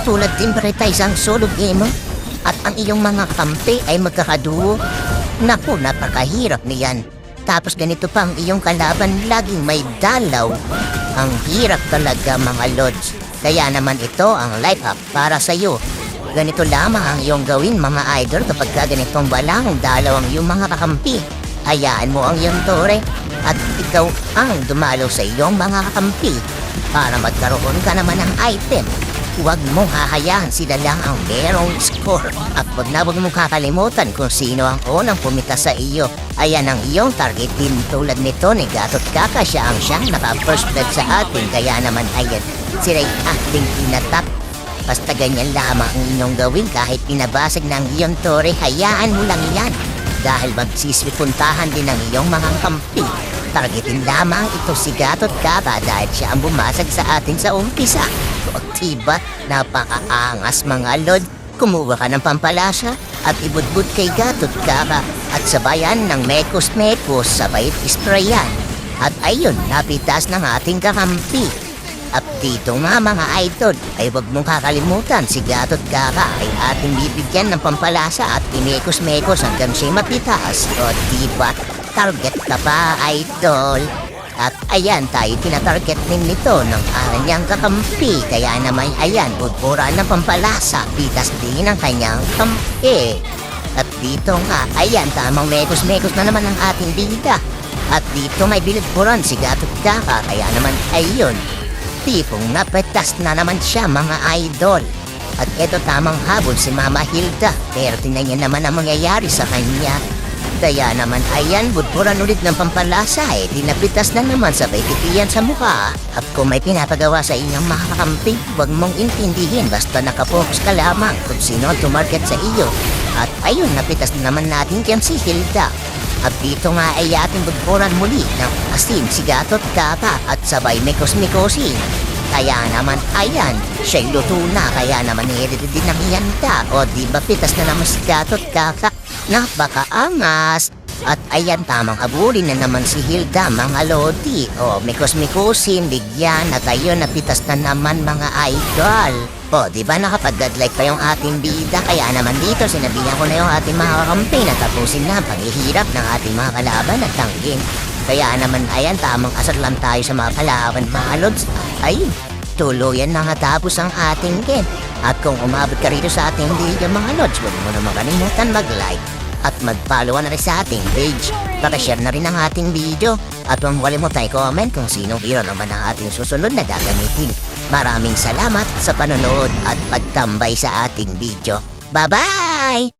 tulad din sa isang solo gamer at ang iyong mga kampi ay magkakaduo. Naku, napakahirap niyan. Tapos ganito pa ang iyong kalaban, laging may dalaw. Ang hirap talaga mga lods. Kaya naman ito ang life hack para sa iyo. Ganito lamang ang iyong gawin mga idol kapag ganitong walang dalaw ang iyong mga kakampi. Hayaan mo ang iyong tore at ikaw ang dumalaw sa iyong mga kakampi para magkaroon ka naman ng item. Huwag mong hahayaan sila lang ang merong score. At huwag mong kakalimutan kung sino ang unang pumita sa iyo. Ayan ang iyong target din tulad nito ni Gatot Kaka. Siya ang siyang naka-first blood sa atin. Kaya naman ayan, sila'y ating inatap. Basta ganyan lamang ang inyong gawin kahit pinabasag ng iyong tore. Hayaan mo lang yan. Dahil magsiswipuntahan din ang iyong mga kampi. Targetin lamang ito si Gatot Kaka dahil siya ang bumasag sa atin sa umpisa. O diba, napakaangas mga lod. Kumuha ka ng pampalasa at ibudbud kay Gatot Kaka at sabayan ng mekos-mekos sabay isprayan. At ayun, napitas ng ating kakampi. At dito nga mga idol, ay huwag mong kakalimutan si Gatot Kaka ay ating bibigyan ng pampalasa at imekos-mekos hanggang siya'y mapitas. O diba, target ka pa idol. At ayan, tayo tinatarget din nito ng kanyang kakampi. Kaya naman ayan, budbura ng pampalasa, pitas din ang kanyang kampi. At dito nga, ayan, tamang mekos-mekos na naman ang ating bida. At dito may bilidburan si Gatot Kaka, kaya naman ayun, tipong napetas na naman siya mga idol. At eto tamang habol si Mama Hilda, pero tingnan niya naman ang mangyayari sa kanya. Kaya naman ayan, budpuran ulit ng pampalasa dinapitas na naman sabay titiyan sa mukha. At kung may pinapagawa sa inyong mga kakampi, huwag mong intindihin basta nakapokus ka lamang kung sino ang tumarget sa iyo. At ayun, napitas na naman natin yan si Hilda. At dito nga ay ating budpuran muli ng asin si Gatot Kaka at sabay mikos-mikosin. Kaya naman ayan, siya'y luto na, kaya naman nilitid din ng hiyanta. O diba pitas na naman si Gatot Kaka. Napakaangas. At ayan, tamang abulin na naman si Hilda mga lodi. O mikos-mikosin, bigyan at ayun, napitas na naman mga idol. O diba nakapag-godlike pa yung ating bida. Kaya naman dito sinabihan ko na yung ating mga kakampi na tapusin na ang paghihirap ng ating mga kalaban at tangking. Kaya naman ayan, tamang asar lang tayo sa mga kalaban mga lods. Ayun, tuluyan na nga tapos ang ating game. At kung umabot ka rito sa ating video mga lods, huwag mo naman kalimutan mag-like at mag-follow na rin sa ating page. Pakishare na rin ang ating video. At huwag mo kalimutan i-comment kung sinong hero naman ang ating susunod na gagamitin. Maraming salamat sa panonood at pagtambay sa ating video. Bye-bye!